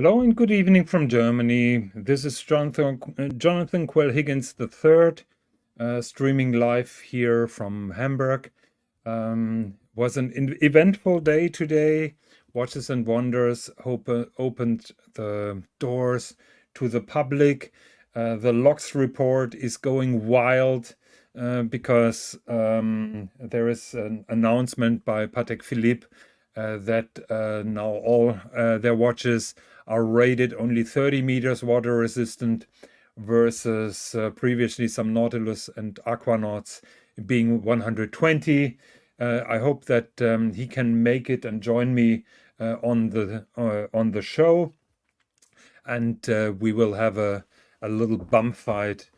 Hello and good evening from Germany. This is Jonathan Quell Higgins III, streaming live here from Hamburg. Was an eventful day today. Watches and Wonders opened the doors to the public. The Locks report is going wild because there is an announcement by Patek Philippe that now all their watches are rated only 30 meters water resistant versus previously some Nautilus and Aquanauts being 120. I hope that he can make it and join me on the show, and we will have a little bum fight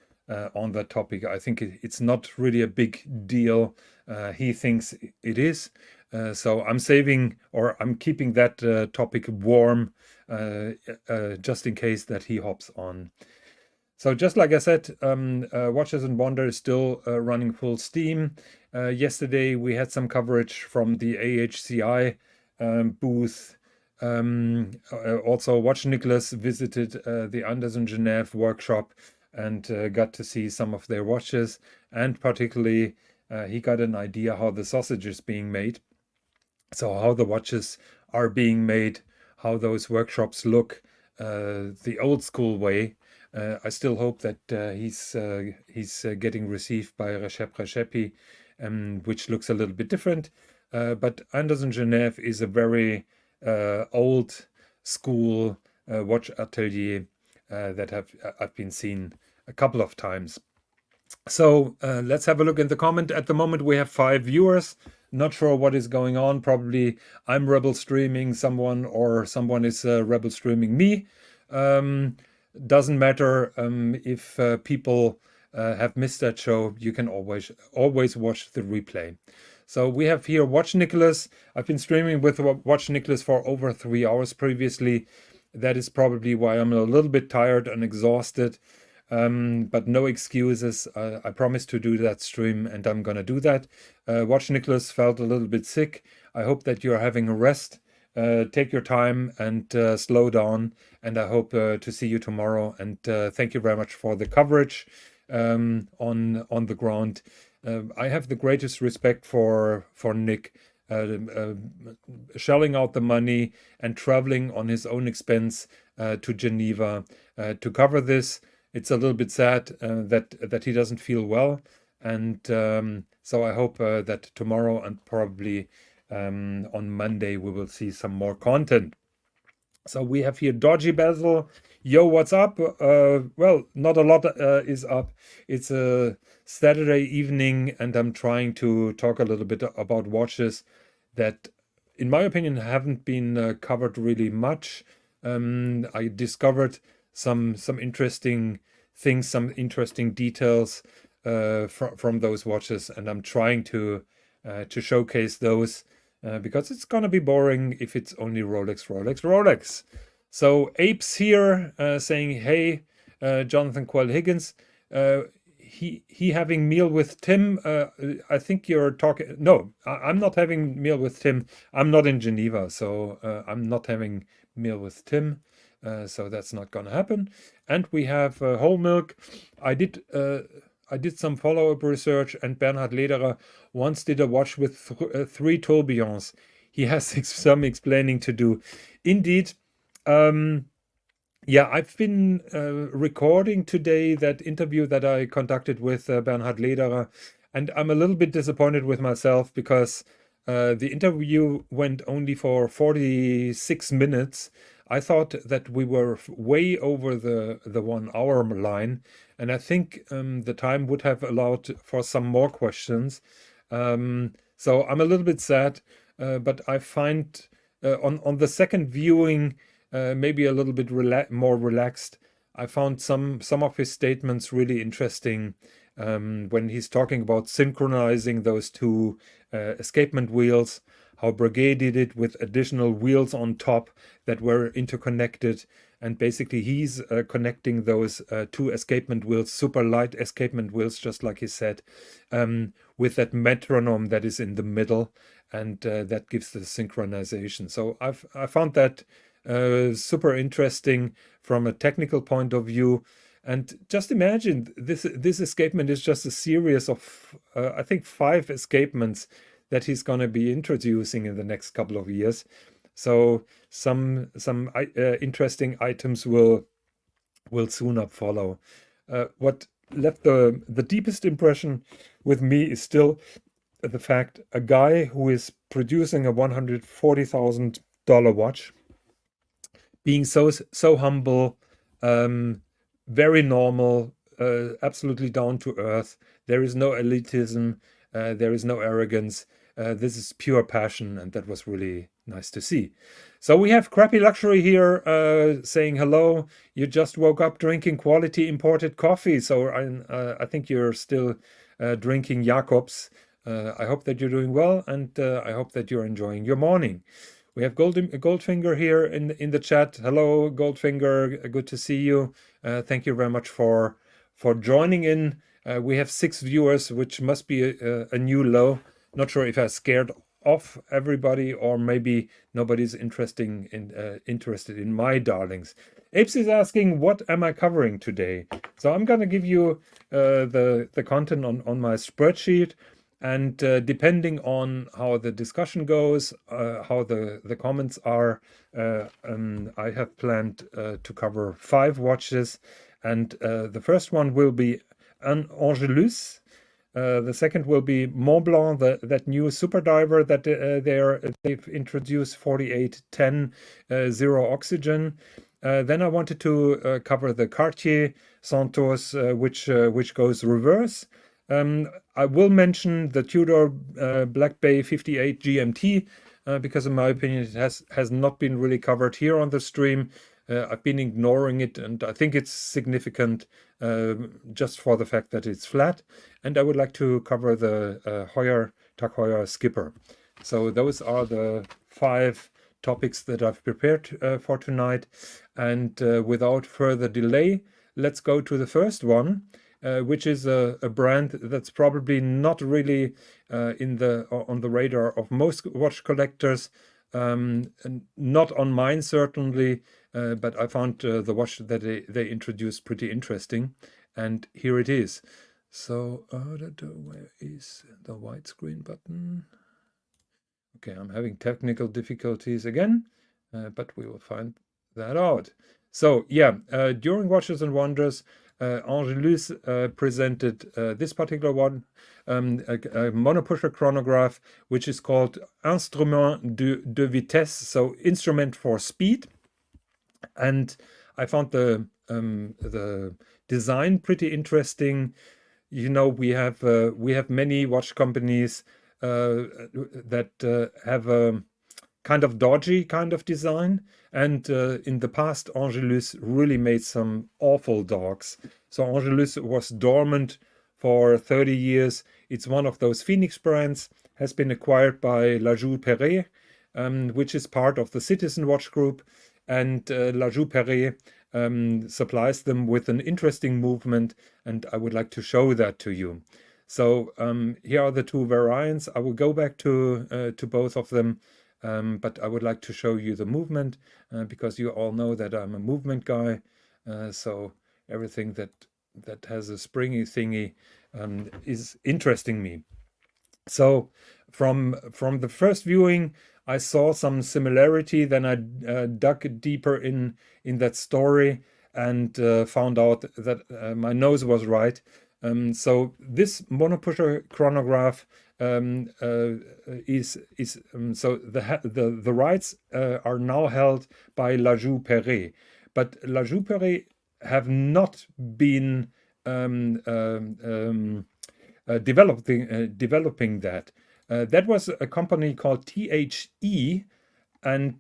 on that topic. I think it's not really a big deal. He thinks it is. So I'm keeping that topic warm just in case that he hops on. So just like I said, Watches and Wonder is still running full steam. Yesterday we had some coverage from the AHCI booth. Also, Watch Nicholas visited the Anders in Genève workshop and got to see some of their watches, and particularly he got an idea how the sausage is being made. So how the watches are being made, how those workshops look, the old school way. I still hope that he's getting received by Recepi, which looks a little bit different. But Anders in Genève is a very old school watch atelier that I've been seen a couple of times. So let's have a look in the comment. At the moment we have 5 viewers. Not sure what is going on. Probably I'm rebel streaming someone, or someone is rebel streaming me. Doesn't matter if people have missed that show. You can always watch the replay. So we have here Watch Nicholas. I've been streaming with Watch Nicholas for over 3 hours previously. That is probably why I'm a little bit tired and exhausted. But no excuses. I promised to do that stream, and I'm gonna do that. Watch Nicholas felt a little bit sick. I hope that you're having a rest. Take your time and slow down. And I hope to see you tomorrow. And thank you very much for the coverage on the ground. I have the greatest respect for Nick. Shelling out the money and traveling on his own expense to Geneva to cover this. It's a little bit sad that he doesn't feel well, and so I hope that tomorrow and probably on Monday we will see some more content. So we have here Dodgy Basil. Yo, what's up? Well, not a lot is up. It's a Saturday evening, and I'm trying to talk a little bit about watches that, in my opinion, haven't been covered really much. I discovered some interesting things, some interesting details from those watches, and I'm trying to showcase those because it's gonna be boring if it's only Rolex, Rolex, Rolex. So Apes here saying, "Hey, Jonathan Quell Higgins, he having meal with Tim." I think you're talking. No, I'm not having meal with Tim. I'm not in Geneva, so I'm not having meal with Tim. So that's not gonna happen. And we have whole milk. I did some follow-up research, and Bernhard Lederer once did a watch with 3 tourbillons. He has some explaining to do. Indeed. Yeah, I've been recording today that interview that I conducted with Bernhard Lederer, and I'm a little bit disappointed with myself because the interview went only for 46 minutes. I thought that we were way over the 1 hour line, and I think the time would have allowed for some more questions. So I'm a little bit sad, but I find on the second viewing maybe a little bit more relaxed. I found some of his statements really interesting when he's talking about synchronizing those 2 escapement wheels, how Breguet did it with additional wheels on top that were interconnected, and basically he's connecting those 2 escapement wheels, super light escapement wheels, just like he said, with that metronome that is in the middle, and that gives the synchronization. So I found that super interesting from a technical point of view. And just imagine this escapement is just a series of I think 5 escapements that he's going to be introducing in the next couple of years. So some interesting items will soon follow. What left the deepest impression with me is still the fact a guy who is producing a $140,000 watch, being so humble, very normal, absolutely down to earth. There is no elitism, there is no arrogance. This is pure passion, and that was really nice to see. So we have Crappy Luxury here saying hello. You just woke up drinking quality imported coffee, so I think you're still drinking Jacobs. I hope that you're doing well, and I hope that you're enjoying your morning. We have Goldfinger here in the chat. Hello, Goldfinger. Good to see you. Thank you very much for joining in. We have 6 viewers, which must be a new low. Not sure if I scared off everybody, or maybe nobody's interested in my darlings. Apes is asking, what am I covering today? So I'm gonna give you the content on my spreadsheet. And depending on how the discussion goes, how the comments are, I have planned to cover 5 watches. And the first one will be an Angelus. The second will be Montblanc, that new super diver that they've introduced, 4810 zero oxygen. Then I wanted to cover the Cartier Santos, which goes reverse. I will mention the Tudor Black Bay 58 GMT because in my opinion it has not been really covered here on the stream. I've been ignoring it, and I think it's significant just for the fact that it's flat. And I would like to cover the Tag Heuer Skipper. So those are the 5 topics that I've prepared for tonight. And without further delay, let's go to the first one. Which is a brand that's probably not really on the radar of most watch collectors, and not on mine certainly, but I found the watch that they introduced pretty interesting, and here it is. So where is the widescreen button? Okay, I'm having technical difficulties again, but we will find that out. So yeah, during Watches and Wonders, Angelus presented this particular one, a monopusher chronograph, which is called Instrument de Vitesse, so instrument for speed. And I found the design pretty interesting. You know, we have many watch companies that have a kind of dodgy kind of design, and in the past Angelus really made some awful dogs. So Angelus was dormant for 30 years. It's one of those Phoenix brands, has been acquired by La Joux-Perret, which is part of the Citizen Watch Group, and La Joux-Perret supplies them with an interesting movement, and I would like to show that to you. So here are the 2 variants. I will go back to both of them. But I would like to show you the movement because you all know that I'm a movement guy. So everything that has a springy thingy is interesting me. So from the first viewing, I saw some similarity. Then I dug deeper in that story and found out that my nose was right. So this monopusher chronograph is so the rights are now held by La Joux-Perret, but La Joux-Perret have not been developing that. That was a company called THE, and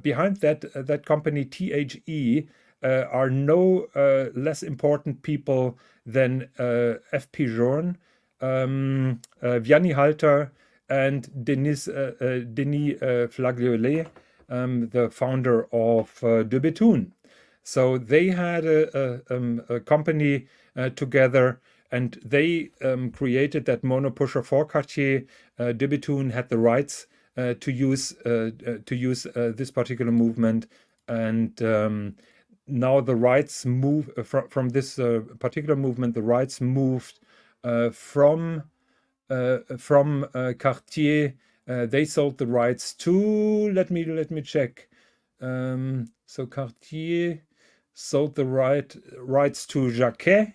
behind that company THE are no less important people than F.P. Journe, Vianney Halter, and Denis Flagliolet, the founder of De Bethune. So they had a company together, and they created that monopusher for Cartier. De Bethune had the rights to use this particular movement, and now the rights move from this particular movement. The rights moved from Cartier. They sold the rights to, let me check. So Cartier sold the rights to Jacquet,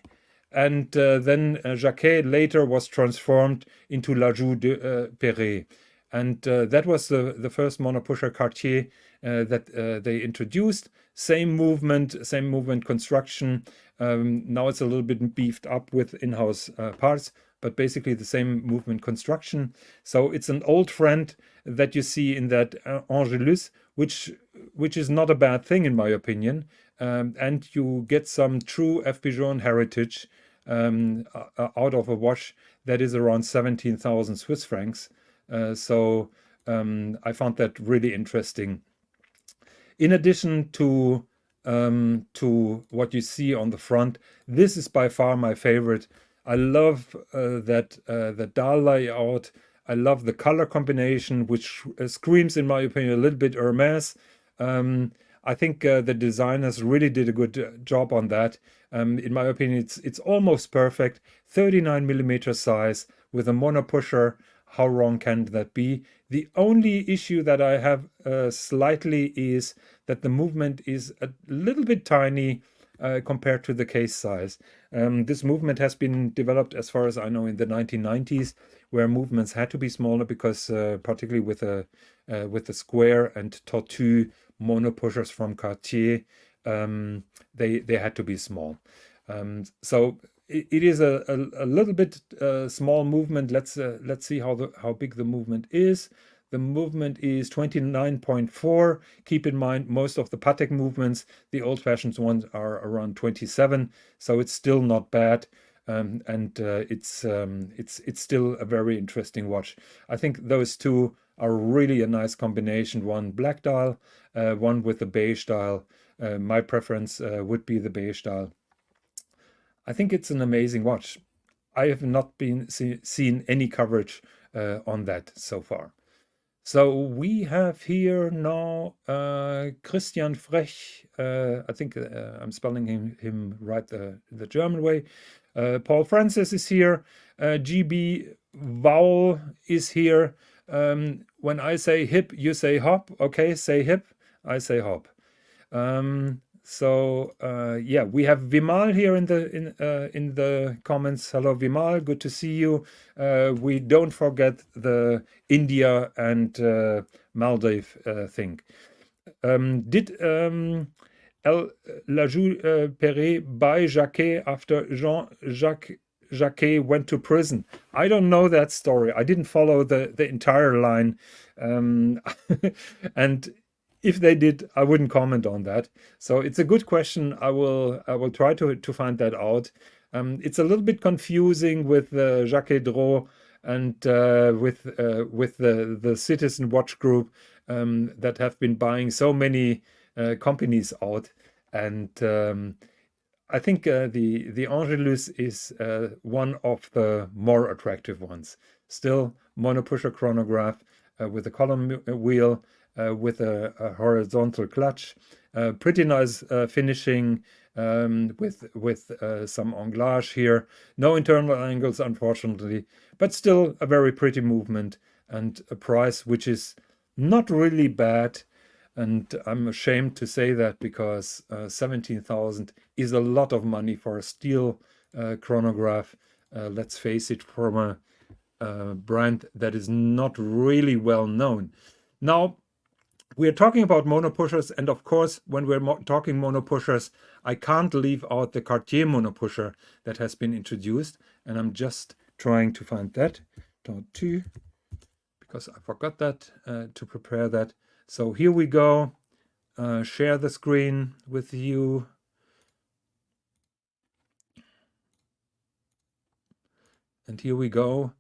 and then Jacquet later was transformed into La Joue de Perret. And that was the first monopusher Cartier that they introduced. Same movement construction. Now it's a little bit beefed up with in-house parts, but basically the same movement construction. So it's an old friend that you see in that Angelus, which is not a bad thing in my opinion. And you get some true F. Pigeon heritage out of a watch that is around 17,000 Swiss francs. So I found that really interesting. In addition to what you see on the front, this is by far my favorite. I love the dial layout. I love the color combination, which screams, in my opinion, a little bit Hermes. I think the designers really did a good job on that. In my opinion, it's almost perfect. 39mm size with a monopusher. How wrong can that be? The only issue that I have slightly is that the movement is a little bit tiny compared to the case size. This movement has been developed, as far as I know, in the 1990s, where movements had to be smaller because, particularly with the Square and Tortue monopushers from Cartier, they had to be small. So it is a little bit small movement. Let's see how big the movement is. The movement is 29.4. Keep in mind, most of the Patek movements, the old-fashioned ones, are around 27, so it's still not bad. And it's still a very interesting watch. I think those two are really a nice combination. One black dial, one with the beige dial. My preference would be the beige dial. I think it's an amazing watch. I have not been seen any coverage on that so far. So we have here now Christian Frech. I think I'm spelling him right the German way. Paul Francis is here. GB Vowel is here. When I say hip, you say hop. Okay, say hip, I say hop. Yeah, we have Vimal here in the comments. Hello Vimal, good to see you. We don't forget the India and Maldives thing. Did La Joue Perret buy Jacquet after Jean-Jacques Jacquet went to prison? I don't know that story. I didn't follow the entire line, and if they did, I wouldn't comment on that. So it's a good question. I will try to find that out. It's a little bit confusing with Jacquet Draw and with the Citizen Watch Group that have been buying so many companies out, and I think the Angelus is one of the more attractive ones. Still, monopusher chronograph with a column wheel, with a horizontal clutch, pretty nice finishing with some anglage here. No internal angles, unfortunately, but still a very pretty movement and a price which is not really bad. And I'm ashamed to say that because 17,000 is a lot of money for a steel chronograph. Let's face it, from a brand that is not really well known. Now, we're talking about monopushers, and of course, when we're talking monopushers, I can't leave out the Cartier monopusher that has been introduced, and I'm just trying to find that Tortue, because I forgot that to prepare that. So here we go. Share the screen with you. And here we go.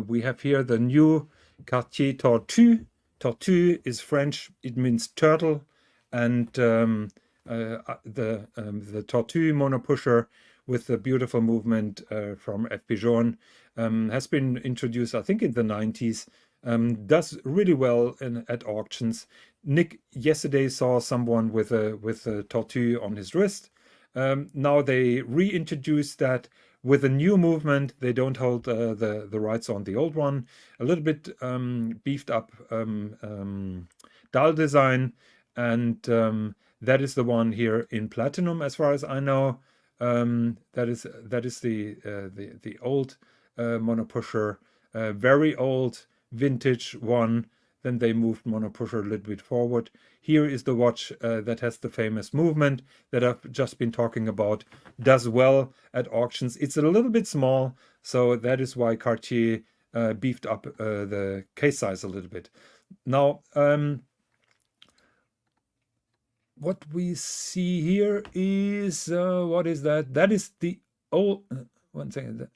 We have here the new Cartier Tortue. Tortue is French, it means turtle, and the Tortue monopusher with the beautiful movement from F. Pigeon has been introduced, I think, in the 90s. does really well at auctions. Nick yesterday saw someone with a Tortue on his wrist. Now they reintroduced that with a new movement. They don't hold the rights on the old one. A little bit beefed up dial design, and that is the one here in platinum, as far as I know. That is the old monopusher, very old vintage one. Then they moved monopusher a little bit forward. Here is the watch that has the famous movement that I've just been talking about. Does well at auctions. It's a little bit small, so that is why Cartier beefed up the case size a little bit. Now, what we see here is what is that? That is the old. One second.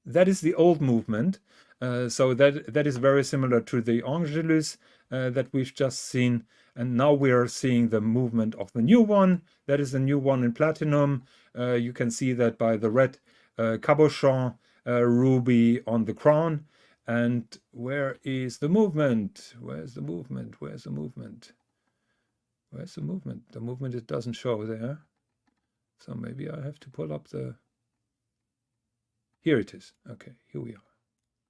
That is the old movement. So that is very similar to the Angelus that we've just seen. And now we are seeing the movement of the new one. That is the new one in platinum. You can see that by the red cabochon ruby on the crown. And where is the movement? Where's the movement? Where's the movement? Where's the movement? The movement, it doesn't show there. So maybe I have to pull up the... Here it is. Okay, here we are.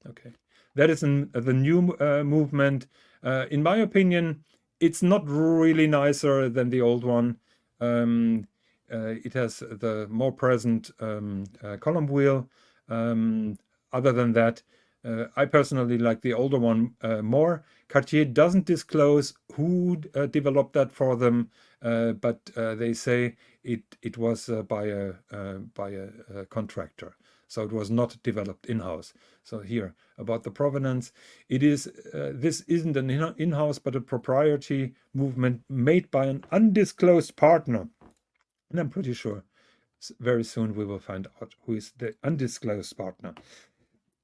Okay, that is the new movement. In my opinion, it's not really nicer than the old one. It has the more present column wheel. Other than that, I personally like the older one more. Cartier doesn't disclose who developed that for them, but they say it was by a contractor. So it was not developed in-house. So here, about the provenance, it is this isn't an in-house, but a proprietary movement made by an undisclosed partner. And I'm pretty sure very soon we will find out who is the undisclosed partner.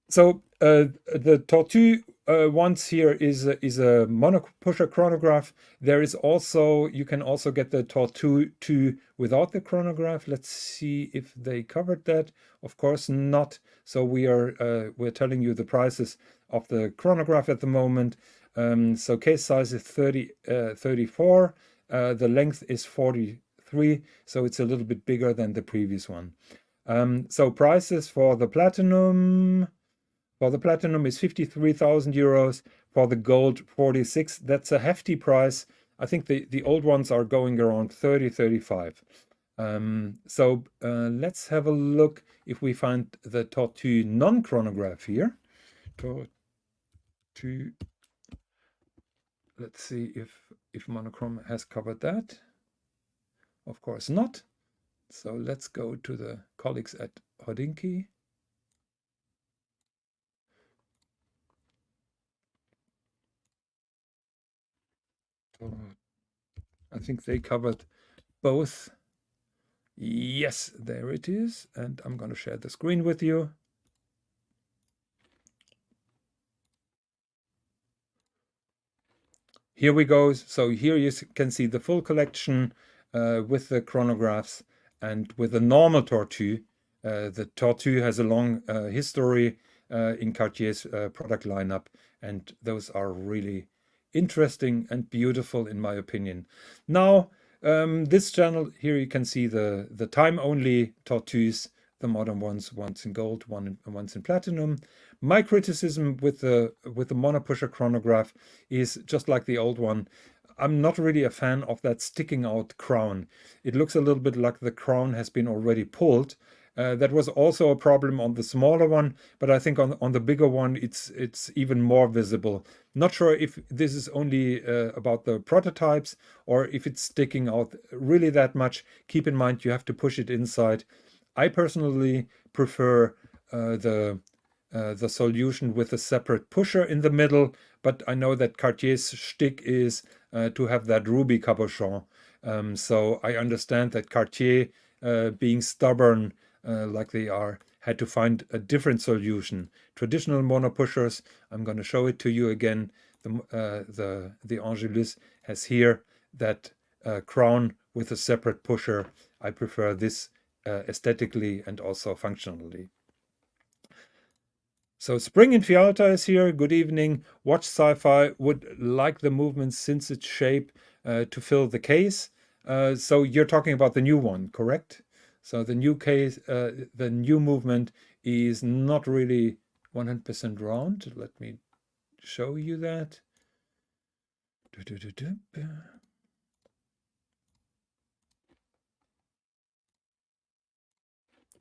So the Tortue ones here is a monopusher chronograph. There is also, you can also get the Tortue 2 without the chronograph. Let's see if they covered that. Of course not. So we're telling you the prices of the chronograph at the moment. So case size is 34. The length is 43. So it's a little bit bigger than the previous one. So prices for the platinum. For the platinum is 53,000 euros. For the gold, 46. That's a hefty price. I think the old ones are going around 30, 35. So let's have a look if we find the Tortue non-chronograph here. Tortue. Let's see if monochrome has covered that. Of course not. So let's go to the colleagues at Hodinkee. I think they covered both. Yes, there it is. And I'm going to share the screen with you. Here we go. So here you can see the full collection with the chronographs and with the normal Tortue. The Tortue has a long history in Cartier's product lineup, and those are really interesting and beautiful in my opinion. Now, this channel here you can see the time-only Tortues, the modern ones, once in gold, once in platinum. My criticism with the monopusher chronograph is just like the old one. I'm not really a fan of that sticking out crown. It looks a little bit like the crown has been already pulled. That was also a problem on the smaller one, but I think on the bigger one it's even more visible. Not sure if this is only about the prototypes or if it's sticking out really that much. Keep in mind you have to push it inside. I personally prefer the solution with a separate pusher in the middle, but I know that Cartier's shtick is to have that ruby cabochon. So I understand that Cartier, being stubborn like they are, had to find a different solution. Traditional monopushers, I'm going to show it to you again. The Angelus has here that crown with a separate pusher. I prefer this aesthetically and also functionally. So Spring in Fialta is here. Good evening. Watch Sci-Fi would like the movement since its shape to fill the case. So you're talking about the new one, correct? So the new case, the new movement is not really 100% round. Let me show you that.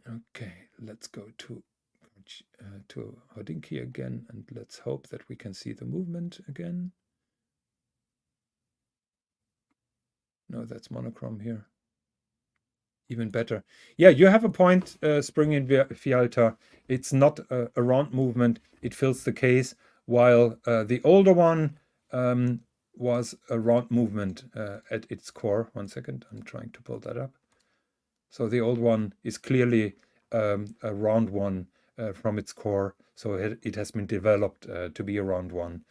Okay, let's go to Hodinkee again, and let's hope that we can see the movement again. No, that's monochrome here. Even better. Yeah, you have a point, Spring in Fialta. It's not a round movement. It fills the case, while the older one was a round movement at its core. One second, I'm trying to pull that up. So the old one is clearly a round one from its core. So it has been developed to be a round one.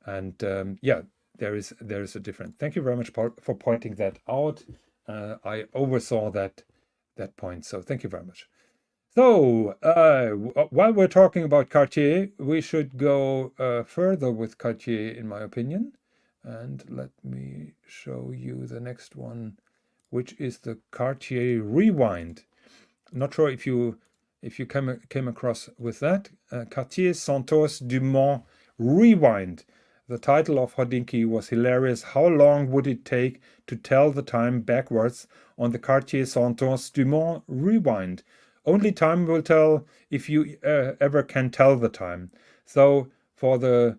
And yeah, there is a difference. Thank you very much for pointing that out. I oversaw that point, so thank you very much. So while we're talking about Cartier, we should go further with Cartier, in my opinion. And let me show you the next one, which is the Cartier Rewind. Not sure if you came across with that. Cartier Santos Dumont Rewind. The title of Hodinkee was hilarious. How long would it take to tell the time backwards on the Cartier Santos Dumont Rewind? Only time will tell if you ever can tell the time. So for the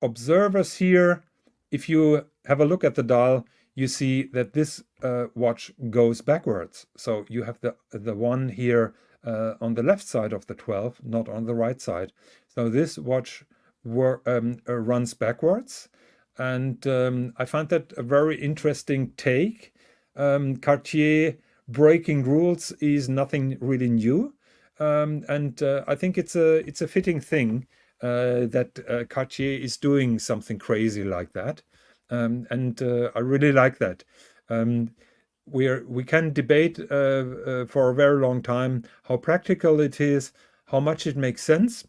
observers here, if you have a look at the dial, you see that this watch goes backwards. So you have the one here on the left side of the 12, not on the right side. So this watch runs backwards. And I find that a very interesting take. Cartier breaking rules is nothing really new. And I think it's a fitting thing that Cartier is doing something crazy like that. And I really like that. We can debate for a very long time how practical it is, how much it makes sense.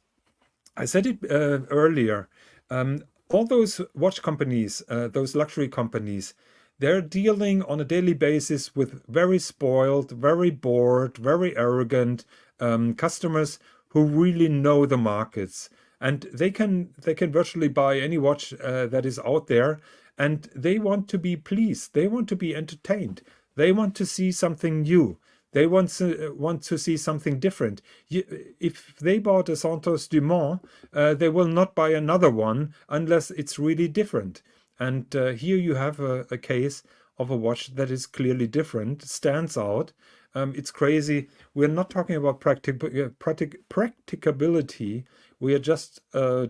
I said it earlier. All those watch companies, those luxury companies, they're dealing on a daily basis with very spoiled, very bored, very arrogant customers who really know the markets, and they can virtually buy any watch that is out there, and they want to be pleased. They want to be entertained. They want to see something new. They want to see something different. If they bought a Santos Dumont, they will not buy another one unless it's really different. And here you have a case of a watch that is clearly different, stands out. It's crazy. We're not talking about practicability. We are just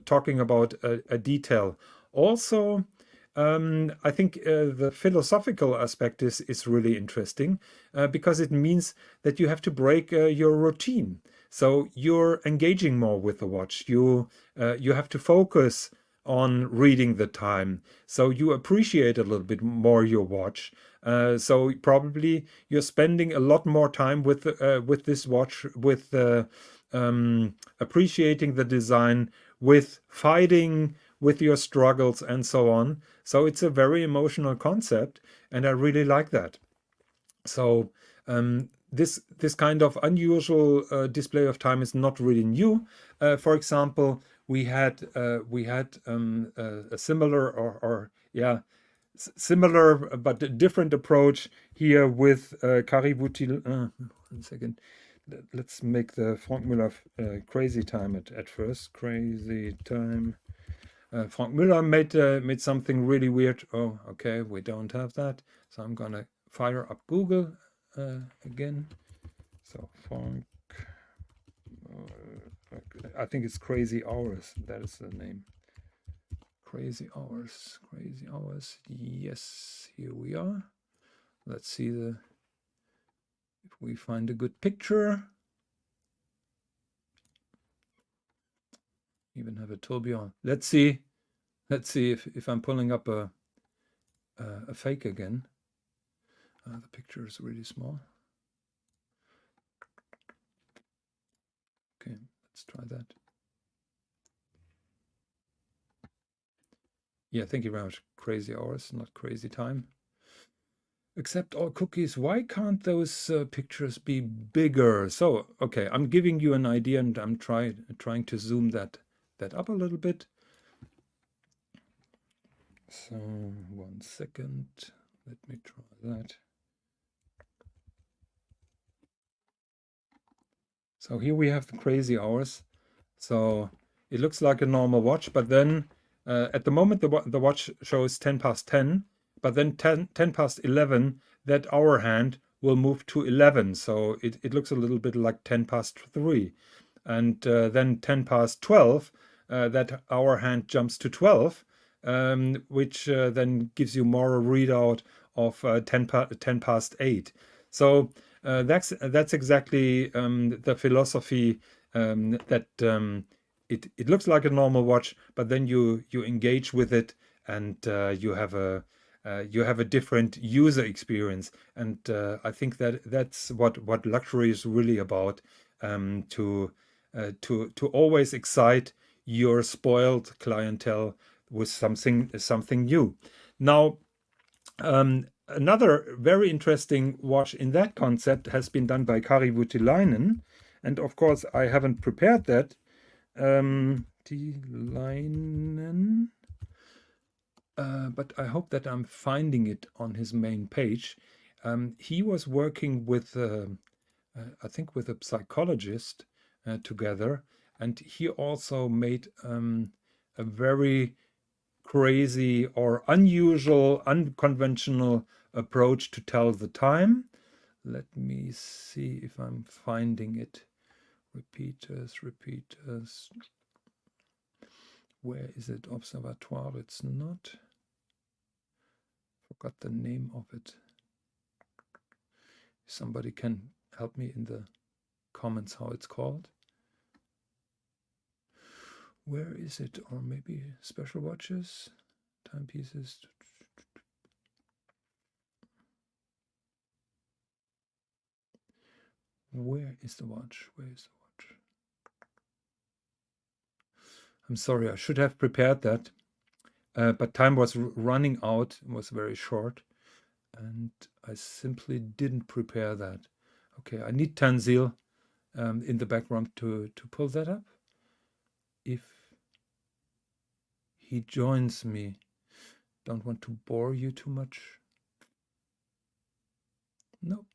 talking about a detail. Also, I think the philosophical aspect is really interesting because it means that you have to break your routine. So you're engaging more with the watch. You have to focus on reading the time. So you appreciate a little bit more your watch. So probably you're spending a lot more time with this watch, with appreciating the design, with fighting with your struggles and so on. So it's a very emotional concept, and I really like that. So this kind of unusual display of time is not really new. For example, we had a similar similar but different approach here with Cariboutil. One second. Let's make the Frank Müller crazy time at first. Crazy time. Frank Müller made something really weird. Oh, okay, we don't have that. So I'm gonna fire up Google again. So Frank, I think it's Crazy Hours. That is the name. Crazy Hours, Crazy Hours. Yes, here we are. Let's see if we find a good picture. Even have a tourbillon. Let's see if I'm pulling up a fake again. The picture is really small. Okay, let's try that. Yeah, thank you very much. Crazy hours, not crazy time. Accept all cookies. Why can't those pictures be bigger? So, okay, I'm giving you an idea, and I'm trying to zoom that up a little bit. So, 1 second. Let me try that. So here we have the crazy hours. So it looks like a normal watch, but then at the moment the watch shows 10 past 10, but then 10 past 11, that hour hand will move to 11. So it looks a little bit like 10 past 3. And then 10 past 12, that hour hand jumps to 12, which then gives you more readout of 10 past 8. So that's exactly the philosophy, that it looks like a normal watch, but then you engage with it, and you have a different user experience. And I think that's what luxury is really about, to always excite your spoiled clientele with something new. Now, another very interesting watch in that concept has been done by Kari Voutilainen, and of course I haven't prepared that. Voutilainen, but I hope that I'm finding it on his main page. He was working with, I think, with a psychologist together, and he also made a very crazy or unusual, unconventional approach to tell the time. Let me see if I'm finding it. Repeaters. Where is it? Observatoire. It's not. Forgot the name of it. Somebody can help me in the comments how it's called. Where is it? Or maybe special watches, timepieces. Where is the watch? Where is the watch? I'm sorry, I should have prepared that, but time was running out. It was very short, and I simply didn't prepare that. Okay, I need Tanzil in the background to pull that up. If he joins me, don't want to bore you too much. Nope.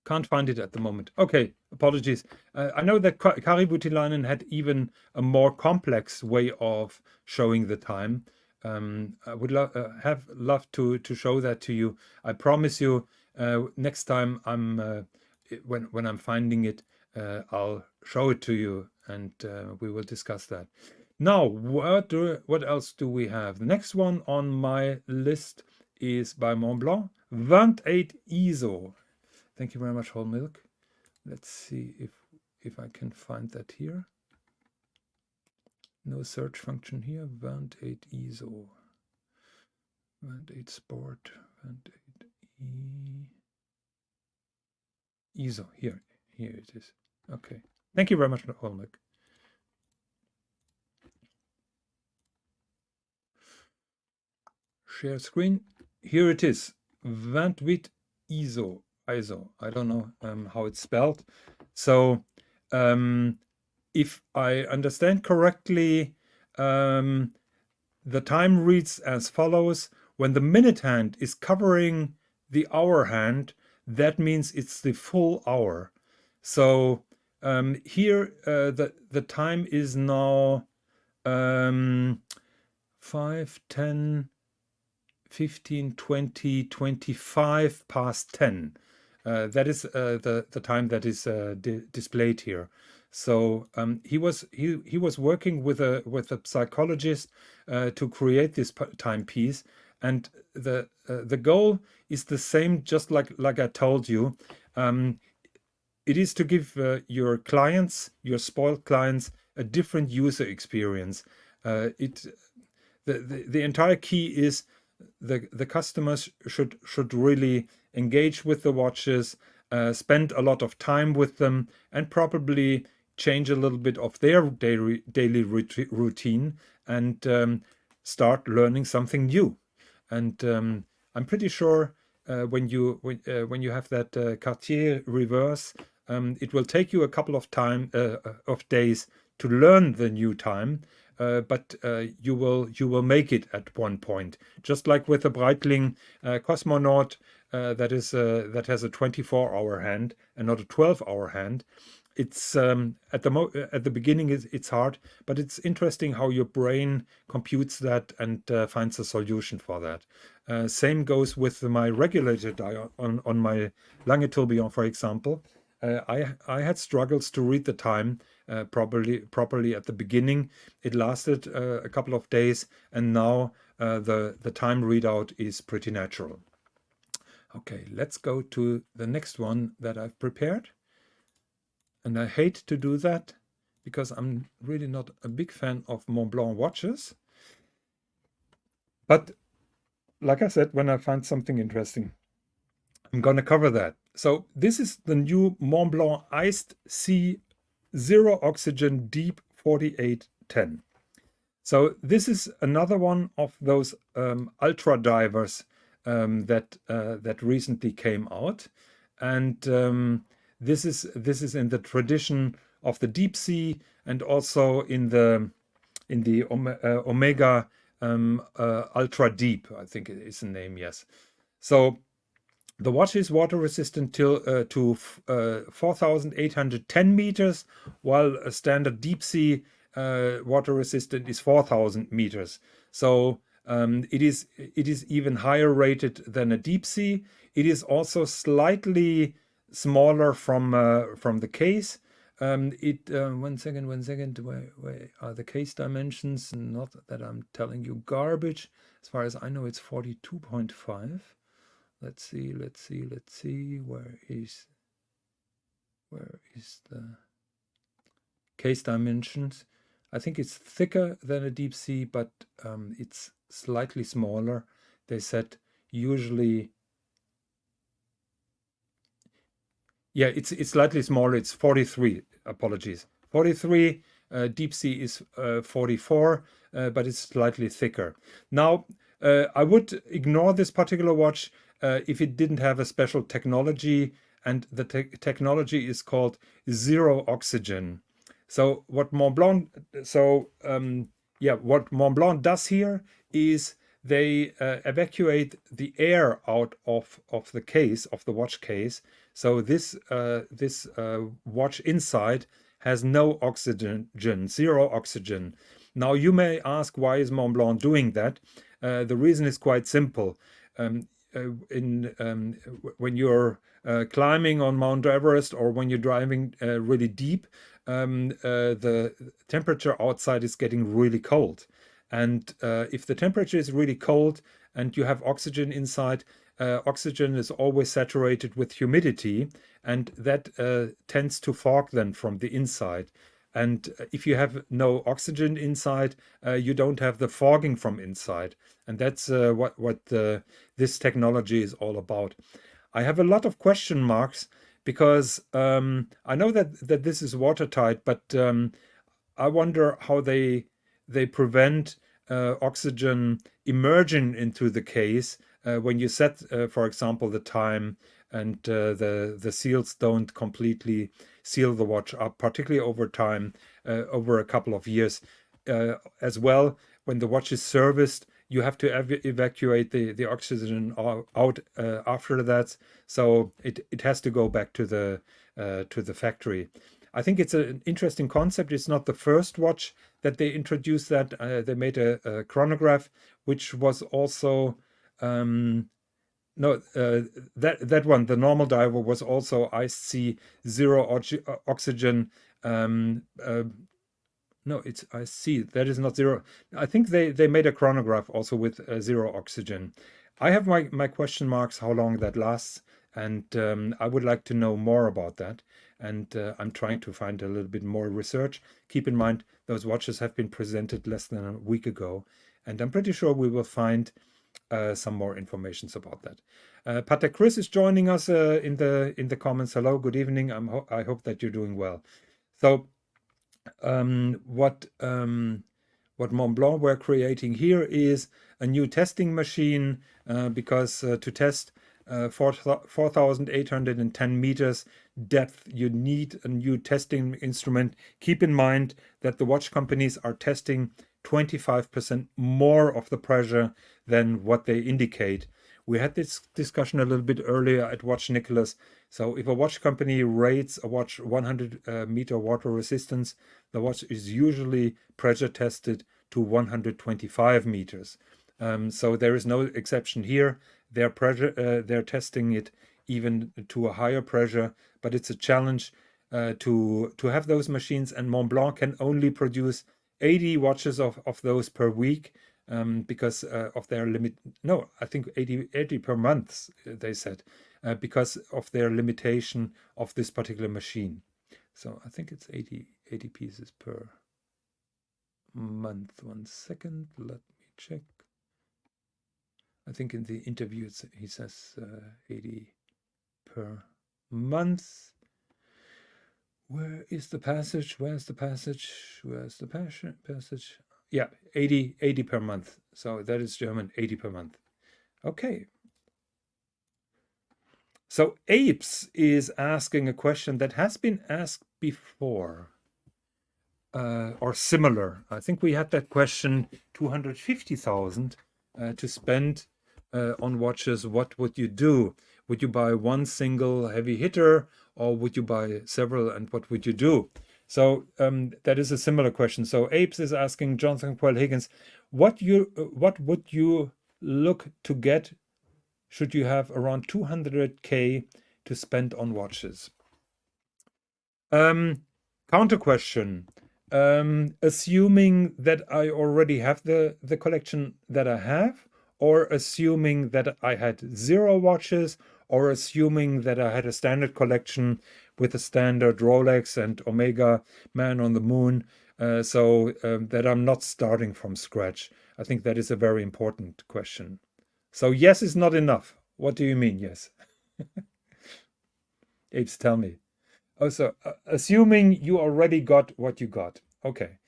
Can't find it at the moment. Okay, apologies. I know that Kari Voutilainen had even a more complex way of showing the time. I would have loved to show that to you. I promise you, next time when I'm finding it, I'll show it to you, and we will discuss that. Now, what else do we have? The next one on my list is by Montblanc, 28 ISO. Thank you very much, Whole Milk. Let's see if I can find that here. No search function here. 28 ISO. 28 Sport. 28 ISO. Here it is. Okay. Thank you very much, Whole Milk. Share screen. Here it is. 28 ISO. I don't know how it's spelled. So if I understand correctly, the time reads as follows. When the minute hand is covering the hour hand, that means it's the full hour. So here the time is now 5, 10, 15, 20, 25 past 10. That is the time that is displayed here. So he was working with a psychologist to create this timepiece, and the goal is the same, just like I told you. It is to give your clients, your spoiled clients, a different user experience. The entire key is the customers should really engage with the watches, spend a lot of time with them, and probably change a little bit of their daily routine, and start learning something new. And I'm pretty sure when you have that Cartier reverse, it will take you a couple of days to learn the new time, but you will make it at one point. Just like with the Breitling Cosmonaut, that has a 24-hour hand and not a 12-hour hand. It's at the beginning it's hard, but it's interesting how your brain computes that and finds a solution for that. Same goes with my regulator dial on my Lange Tourbillon, for example. I had struggles to read the time properly at the beginning. It lasted a couple of days, and now the time readout is pretty natural. Okay, let's go to the next one that I've prepared. And I hate to do that because I'm really not a big fan of Montblanc watches. But like I said, when I find something interesting, I'm going to cover that. So this is the new Montblanc Iced Sea Zero Oxygen Deep 4810. So this is another one of those ultra divers that recently came out, and this is in the tradition of the deep sea, and also in the Omega Ultra Deep, I think it is the name. Yes. So the watch is water resistant to 4,810 meters, while a standard deep sea water resistant is 4,000 meters. So it is even higher rated than a deep sea. It is also slightly smaller from the case. One second, where are the case dimensions? Not that I'm telling you garbage. As far as I know, it's 42.5. Let's see. Where is the case dimensions? I think it's thicker than a deep sea, but it's slightly smaller. They said usually, yeah, it's slightly smaller. It's 43. Apologies, 43. Deep sea is 44, but it's slightly thicker. Now, I would ignore this particular watch if it didn't have a special technology, and the technology is called zero oxygen. So what Montblanc does here is they evacuate the air out of the case, of the watch case. So this watch inside has no oxygen, zero oxygen. Now you may ask, why is Montblanc doing that? The reason is quite simple. When you're climbing on Mount Everest, or when you're driving really deep, the temperature outside is getting really cold. And if the temperature is really cold and you have oxygen inside, oxygen is always saturated with humidity, and that tends to fog then from the inside. And if you have no oxygen inside, you don't have the fogging from inside. And that's what this technology is all about. I have a lot of question marks because I know that this is watertight, but I wonder how they prevent oxygen emerging into the case when you set, for example, the time, and the seals don't completely seal the watch up, particularly over time, over a couple of years. As well, when the watch is serviced, you have to evacuate the oxygen out after that, so it has to go back to the factory. I think it's an interesting concept. It's not the first watch that they introduced that. They made a chronograph, which was also that one, the normal diver, was also iced sea, zero oxygen. No, it's iced sea. That is not zero. I think they made a chronograph also with zero oxygen. I have my question marks how long that lasts, and I would like to know more about that. And I'm trying to find a little bit more research. Keep in mind, those watches have been presented less than a week ago, and I'm pretty sure we will find some more information about that. Patek Chris is joining us in the comments. Hello, good evening. I hope that you're doing well. So what Montblanc we're creating here is a new testing machine because to test 4,810 meters depth, you need a new testing instrument. Keep in mind that the watch companies are testing 25% more of the pressure than what they indicate. We had this discussion a little bit earlier at Watch Nicholas. So if a watch company rates a watch 100 meter water resistance, the watch is usually pressure tested to 125 meters. So there is no exception here. They're testing it even to a higher pressure, but it's a challenge to have those machines, and Montblanc can only produce 80 watches of those per week because of their limit. No, I think 80 per month, they said, because of their limitation of this particular machine. So I think it's 80 pieces per month. 1 second, let me check. I think in the interview he says 80 per month. Where is the passage? Where's the passage? Where's the passage? Yeah, 80 per month. So that is German, 80 per month. Okay. So Apes is asking a question that has been asked before or similar. I think we had that question, 250,000 to spend on watches. What would you do? Would you buy one single heavy hitter, or would you buy several, and what would you do? So that is a similar question. So Apes is asking Jonathan Quell Higgins, what would you look to get should you have around 200K to spend on watches? Counter question. Assuming that I already have the collection that I have, or assuming that I had 0 watches, or assuming that I had a standard collection with a standard Rolex and Omega, Man on the Moon, so that I'm not starting from scratch. I think that is a very important question. So yes is not enough. What do you mean, yes? Apes, tell me. Oh, so assuming you already got what you got. Okay.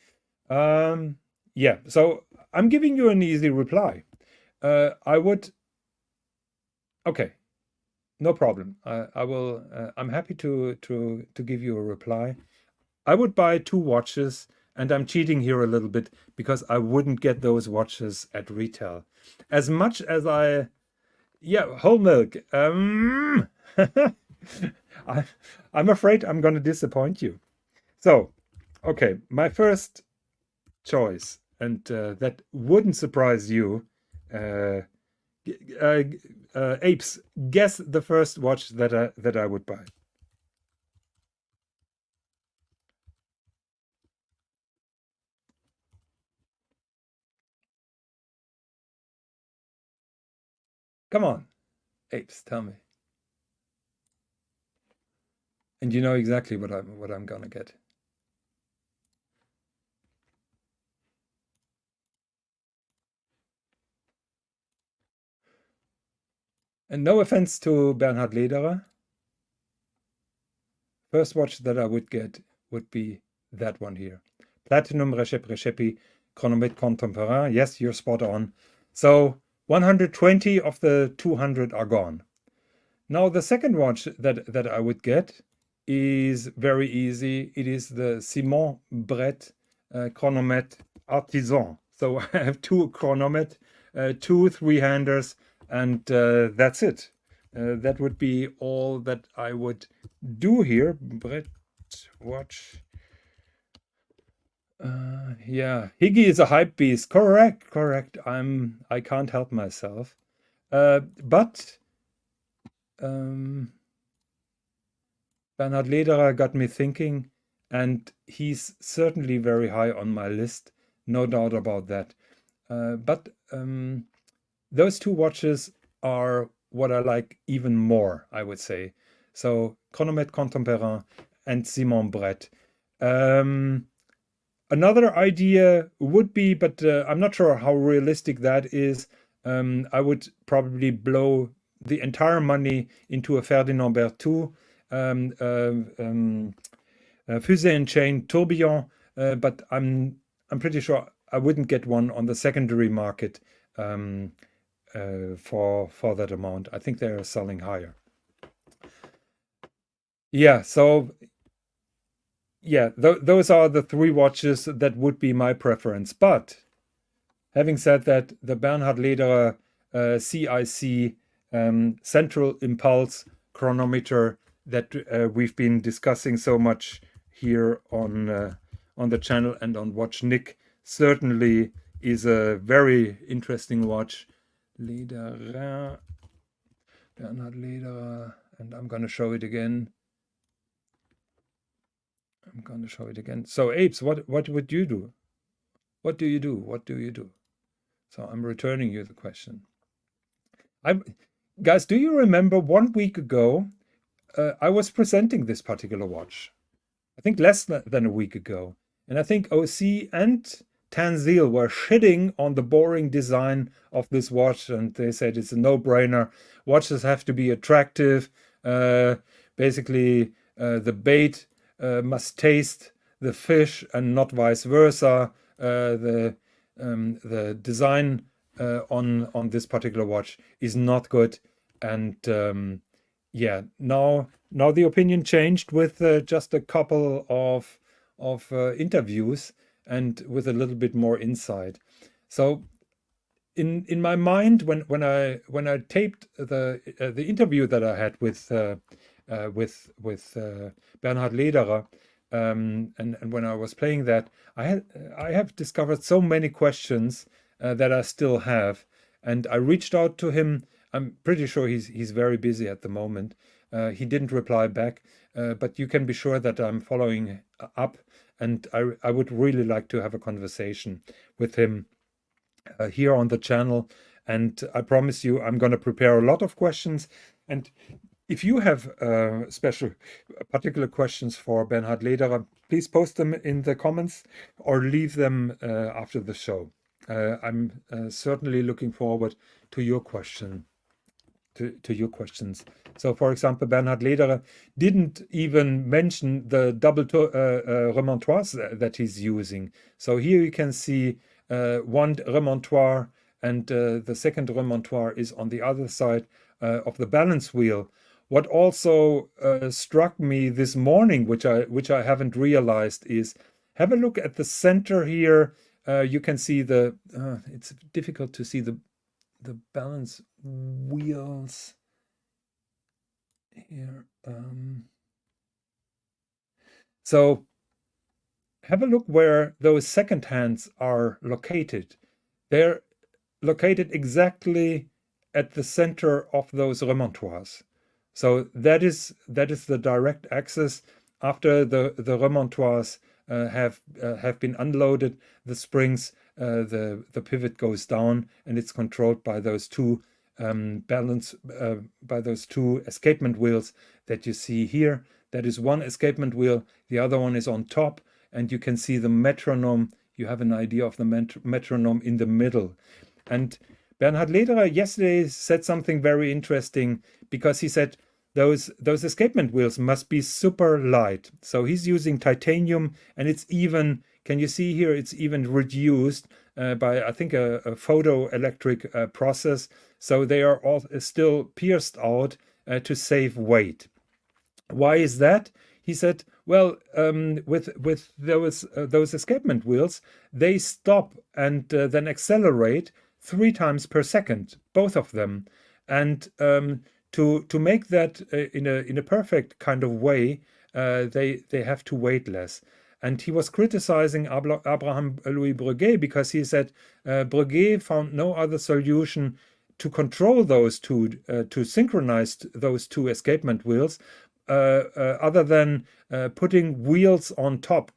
Yeah, so I'm giving you an easy reply. I would. Okay, no problem. I will. I'm happy to give you a reply. I would buy 2 watches, and I'm cheating here a little bit because I wouldn't get those watches at retail. As much as I, yeah, whole milk. I'm afraid I'm going to disappoint you. So, okay, my first choice, and that wouldn't surprise you. Apes, guess the first watch that I would buy. Come on, Apes, tell me. And you know exactly what I'm gonna get. And no offense to Bernhard Lederer, first watch that I would get would be that one here. Platinum Recepi Chronomètre Contemporain. Yes, you're spot on. So 120 of the 200 are gone. Now the second watch that I would get is very easy. It is the Simon Brett Chronomètre Artisan. So I have 2 chronomet, 2 3-handers, and that's it. That would be all that I would do here. Brett watch. Yeah, Higgy is a hype beast. Correct. I can't help myself. But Bernhard Lederer got me thinking, and he's certainly very high on my list, no doubt about that. But those 2 watches are what I like even more, I would say. So Chronomètre Contemporain and Simon Brett. Another idea would be, but I'm not sure how realistic that is. I would probably blow the entire money into a Ferdinand Berthoud fusée and chain tourbillon, but I'm pretty sure I wouldn't get one on the secondary market for that amount. I think they're selling higher. Yeah, so yeah, those are the three watches that would be my preference. But having said that, the Bernhard Lederer CIC central impulse chronometer that we've been discussing so much here on the channel and on Watch Nick certainly is a very interesting watch. Lederer, Bernhard Lederer, and I'm going to show it again. So Apes, what would you do? What do you do? What do you do? So I'm returning you the question. Guys, do you remember 1 week ago, I was presenting this particular watch? I think less than a week ago. And I think OC and Tanzil were shitting on the boring design of this watch. And they said it's a no-brainer. Watches have to be attractive. Basically, the bait must taste the fish and not vice versa. The design on this particular watch is not good, and yeah, now the opinion changed with just a couple of interviews and with a little bit more insight. So in my mind, when I taped the interview that I had with Bernhard Lederer, and when I was playing that, I have discovered so many questions that I still have, and I reached out to him. I'm pretty sure he's very busy at the moment. He didn't reply back, but you can be sure that I'm following up, and I would really like to have a conversation with him here on the channel. And I promise you, I'm going to prepare a lot of questions. And if you have particular questions for Bernhard Lederer, please post them in the comments or leave them after the show. I'm certainly looking forward to your question. To your questions. So, for example, Bernhard Lederer didn't even mention the double remontoirs that he's using. So here you can see one remontoire, and the second remontoire is on the other side of the balance wheel. What also struck me this morning, which I haven't realized, is have a look at the center here. You can see it's difficult to see the balance wheels here. So have a look where those second hands are located. They're located exactly at the center of those remontoirs. So that is the direct access. After the remontoirs have been unloaded, the springs, the pivot goes down, and it's controlled by those two by those two escapement wheels that you see here. That is one escapement wheel. The other one is on top, and you can see the metronome. You have an idea of the metronome in the middle. And Bernhard Lederer yesterday said something very interesting, because he said those escapement wheels must be super light. So he's using titanium, and it's even, can you see here, it's even reduced by, I think, a photoelectric process. So they are all still pierced out to save weight. Why is that? He said, well, with those escapement wheels, they stop and then accelerate 3 times per second, both of them. And to make that in a perfect kind of way, they have to weight less. And he was criticizing Abraham Louis Breguet, because he said Breguet found no other solution to control those two, to synchronize those two escapement wheels, other than putting wheels on top,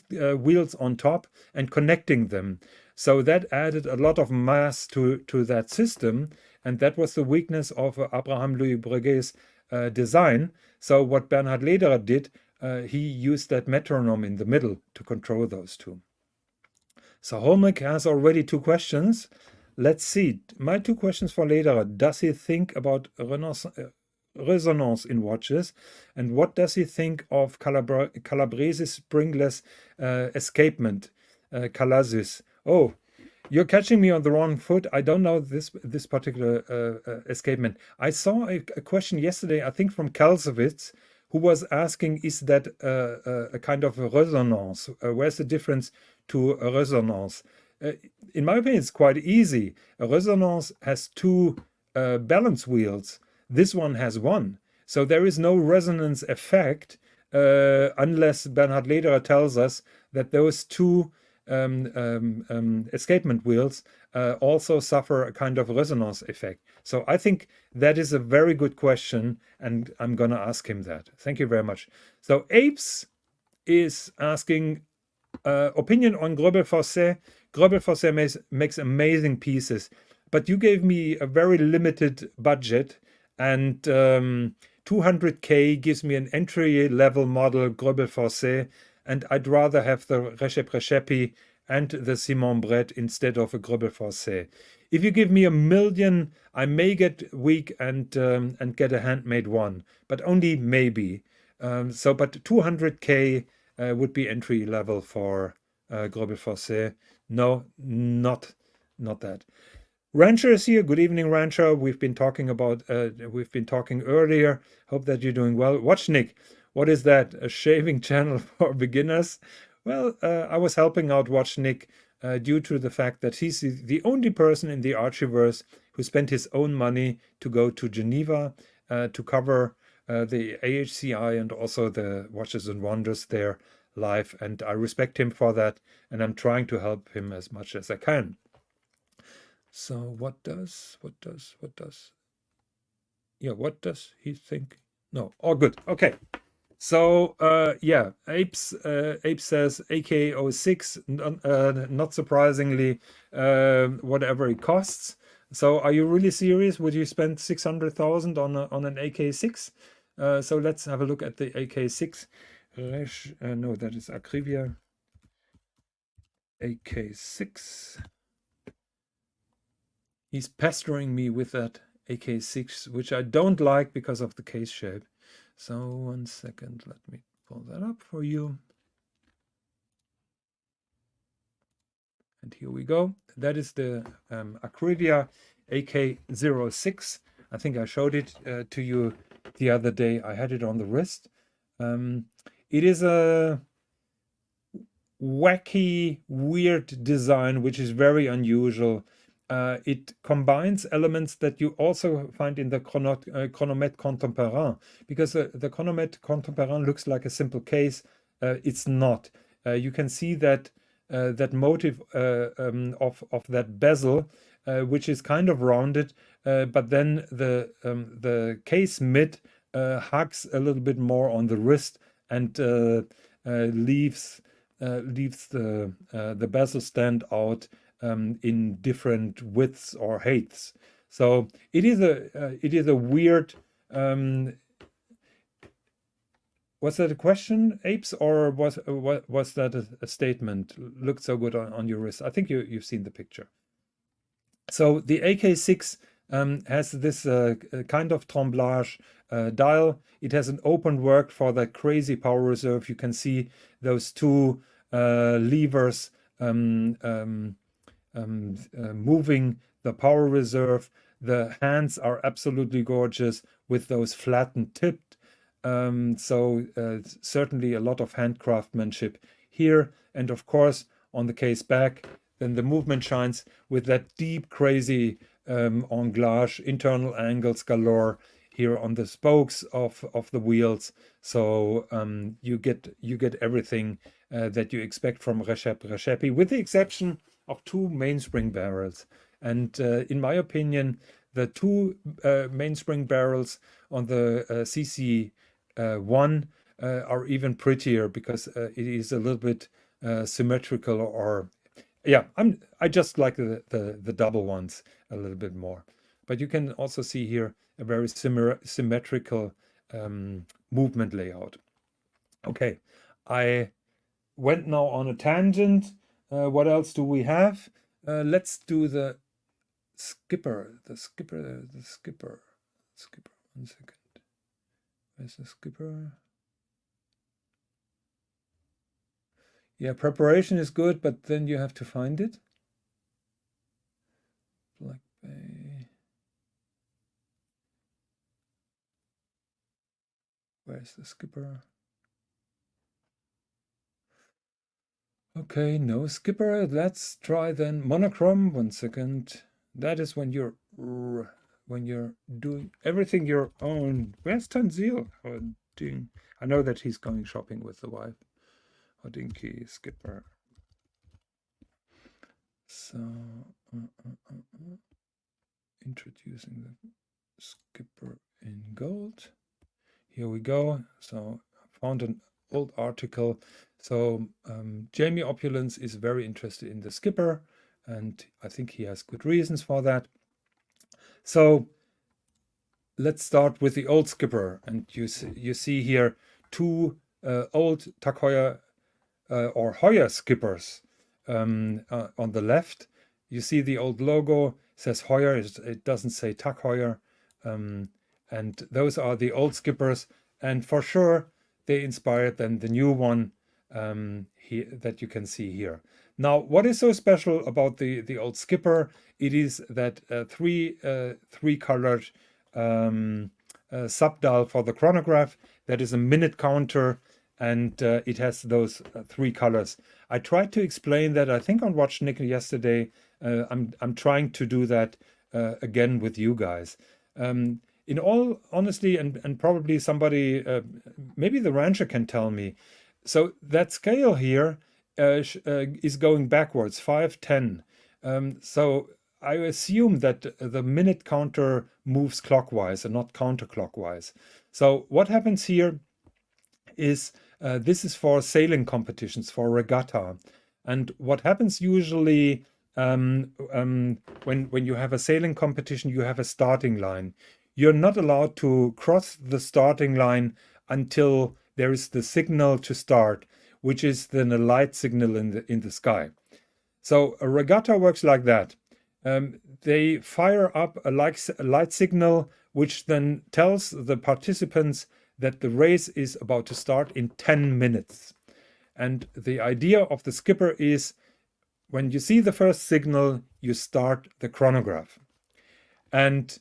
wheels on top, and connecting them. So that added a lot of mass to that system, and that was the weakness of Abraham Louis Breguet's design. So what Bernhard Lederer did, he used that metronome in the middle to control those two. So Holmik has already 2 questions. let's see. My two questions for later. Does he think about resonance in watches? And what does he think of Calabrese's springless escapement, Calasis? Oh, you're catching me on the wrong foot. I don't know this particular escapement. I saw a question yesterday, I think from Kalsowitz, who was asking, is that a kind of a resonance? Where's the difference to a resonance? In my opinion, it's quite easy. A resonance has two balance wheels. This one has one. So there is no resonance effect unless Bernhard Lederer tells us that those two escapement wheels also suffer a kind of resonance effect. So I think that is a very good question, and I'm going to ask him that. Thank you very much. So Apes is asking opinion on Gröbel Forsey. Gröbel Forsey makes amazing pieces, but you gave me a very limited budget, and 200K gives me an entry-level model Gröbel Forsey, and I'd rather have the Recep and the Simon Brett instead of a Gröbel Forsey. If you give me $1 million, I may get weak and get a handmade one, but only maybe. But 200K would be entry level for Gröbel Forsey. No, not that. Rancher is here. Good evening, Rancher. We've been talking earlier. Hope that you're doing well. Watchnik, what is that? A shaving channel for beginners? Well, I was helping out Watchnik due to the fact that he's the only person in the Archiverse who spent his own money to go to Geneva to cover the AHCI and also the Watches and Wonders there live. And I respect him for that, and I'm trying to help him as much as I can. So what does he think? No, all good. Okay. So yeah, Ape says AK-06, not surprisingly, whatever it costs. So are you really serious? Would you spend 600,000 on an AK-06? So let's have a look at the AK-06. No, that is Akrivia AK-06. He's pestering me with that AK-06, which I don't like because of the case shape. So 1 second, let me pull that up for you. And here we go. That is the Akrivia AK-06. I think I showed it to you the other day. I had it on the wrist. It is a wacky, weird design, which is very unusual. It combines elements that you also find in the chronomètre contemporain, because the chronomètre contemporain looks like a simple case. It's not. You can see that that motive of that bezel, which is kind of rounded, but then the case mid hugs a little bit more on the wrist and leaves the bezel stand out in different widths or heights. So it is a weird. Was that a question, Apes, or was that a statement? Looked so good on your wrist. I think you've seen the picture. So the AK-06 has this kind of tremblage dial. It has an open work for that crazy power reserve. You can see those two levers moving the power reserve. The hands are absolutely gorgeous with those flattened tipped. Certainly a lot of hand craftsmanship here. And of course, on the case back, then the movement shines with that deep, crazy anglage, internal angles galore here on the spokes of the wheels. So you get everything that you expect from Recep, with the exception of two mainspring barrels. And in my opinion, the two mainspring barrels on the CC1 are even prettier because it is a little bit symmetrical, or yeah, I just like the double ones a little bit more. But you can also see here a very symmetrical movement layout. Okay, I went now on a tangent. What else do we have? Let's do the skipper, the skipper. 1 second. Where's the skipper? Yeah, preparation is good, but then you have to find it. Black Bay. Where's the skipper? Okay, no skipper. Let's try then monochrome. 1 second. That is when you're doing everything your own. Where's Tanzil? Oh, ding. I know that he's going shopping with the wife. Hodinky skipper. So introducing the skipper in gold. Here we go. So I found an old article. So Jamie Opulence is very interested in the skipper, and I think he has good reasons for that. So let's start with the old skipper, and you see here two old Tag Heuer or Heuer skippers on the left. You see the old logo, it says Heuer, it doesn't say Tag Heuer, and those are the old skippers, and for sure they inspired then the new one here that you can see here. Now, what is so special about the old skipper? It is that three colored subdial for the chronograph. That is a minute counter, and it has those 3 colors. I tried to explain that, I think, on Watch Nick yesterday. I'm trying to do that again with you guys. In all honesty, and probably somebody, maybe the rancher can tell me. So that scale here is going backwards, 5, 10. So I assume that the minute counter moves clockwise and not counterclockwise. So what happens here is this is for sailing competitions, for regatta. And what happens usually when you have a sailing competition, you have a starting line. You're not allowed to cross the starting line until there is the signal to start, which is then a light signal in the sky. So a regatta works like that. They fire up a light signal, which then tells the participants that the race is about to start in 10 minutes. And the idea of the skipper is, when you see the first signal, you start the chronograph. And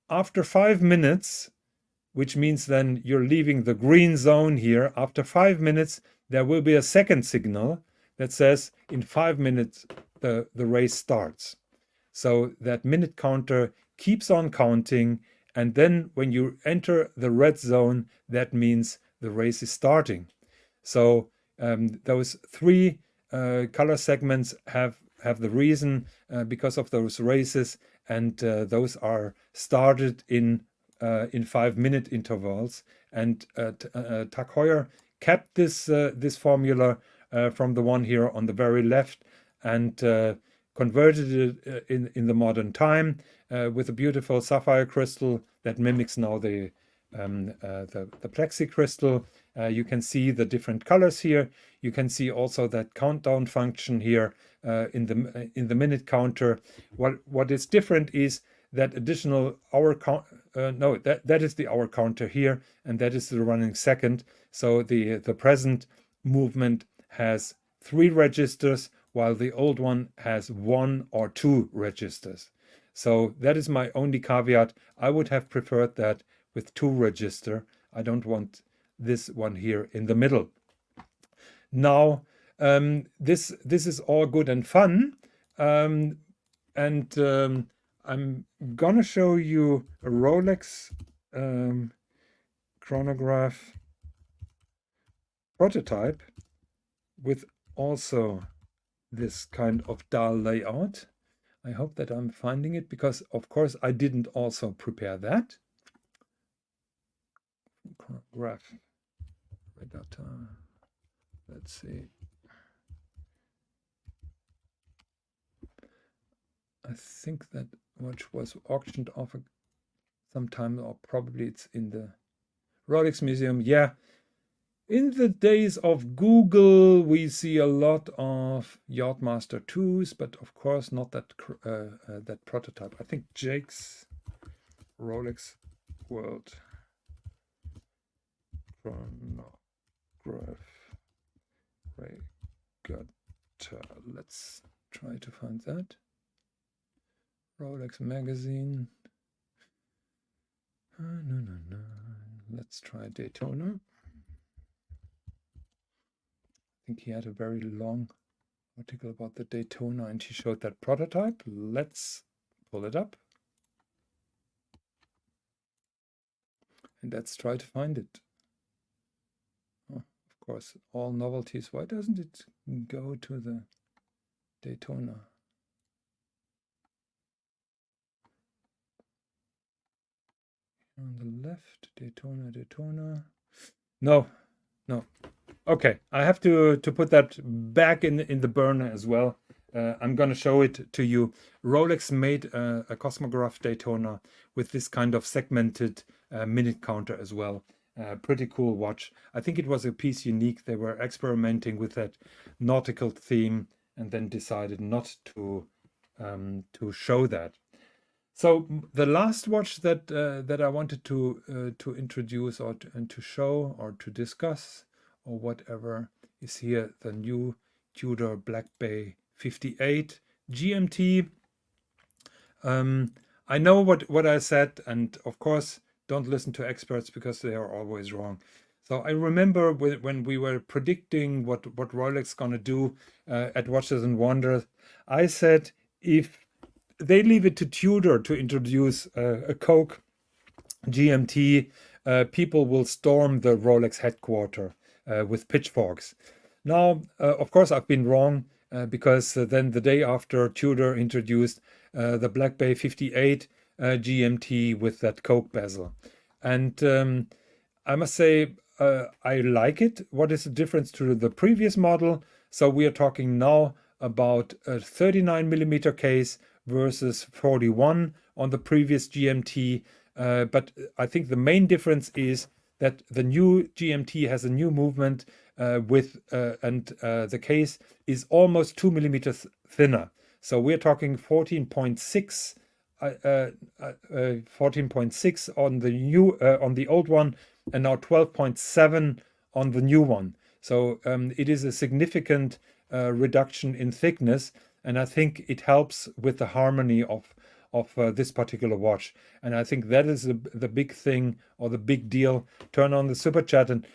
after 5 minutes, which means then you're leaving the green zone here, after 5 minutes, there will be a second signal that says in 5 minutes, the race starts. So that minute counter keeps on counting. And then when you enter the red zone, that means the race is starting. So those 3 color segments have the reason because of those races, and those are started in 5-minute intervals. And Tag Heuer kept this formula from the one here on the very left, and converted it in the modern time with a beautiful sapphire crystal that mimics now the plexi crystal. You can see the different colors here. You can see also that countdown function here in the minute counter. What is different is that additional hour count. No, that is the hour counter here, and that is the running second. So the present movement has 3 registers, while the old one has 1 or 2 registers. So that is my only caveat. I would have preferred that with 2 register. I don't want this one here in the middle. Now, this is all good and fun, and I'm gonna show you a Rolex chronograph prototype with also this kind of dial layout. I hope that I'm finding it, because of course I didn't also prepare that. Chronograph regatta. Let's see. I think that watch was auctioned off sometime, or probably it's in the Rolex Museum. Yeah, In the days of Google, we see a lot of Yachtmaster 2s, but of course not that that prototype. I think Jake's Rolex World Chronograph Regatta. Let's try to find that. Rolex magazine. No. Let's try Daytona. I think he had a very long article about the Daytona and he showed that prototype. Let's pull it up. And let's try to find it. Oh, of course, all novelties. Why doesn't it go to the Daytona? On the left, Daytona. No. Okay, I have to put that back in the burner as well. I'm gonna show it to you. Rolex made a Cosmograph Daytona with this kind of segmented minute counter as well. Pretty cool watch. I think it was a piece unique. They were experimenting with that nautical theme and then decided not to show that. So the last watch that I wanted to introduce or to show or to discuss or whatever is here, the new Tudor Black Bay 58 GMT. I know what I said, and of course don't listen to experts because they are always wrong. So I remember when we were predicting what Rolex gonna do at Watches and Wonders, I said if they leave it to Tudor to introduce a Coke GMT, people will storm the Rolex headquarters with pitchforks. Now, of course, I've been wrong because then the day after Tudor introduced the Black Bay 58 GMT with that Coke bezel. And I must say, I like it. What is the difference to the previous model? So we are talking now about a 39mm case versus 41 on the previous GMT. But I think the main difference is that the new GMT has a new movement and the case is almost 2mm thinner. So we're talking 14.6 on the new on the old one, and now 12.7 on the new one. So it is a significant reduction in thickness, and I think it helps with the harmony of this particular watch. And I think that is the big thing or the big deal. Turn on the super chat and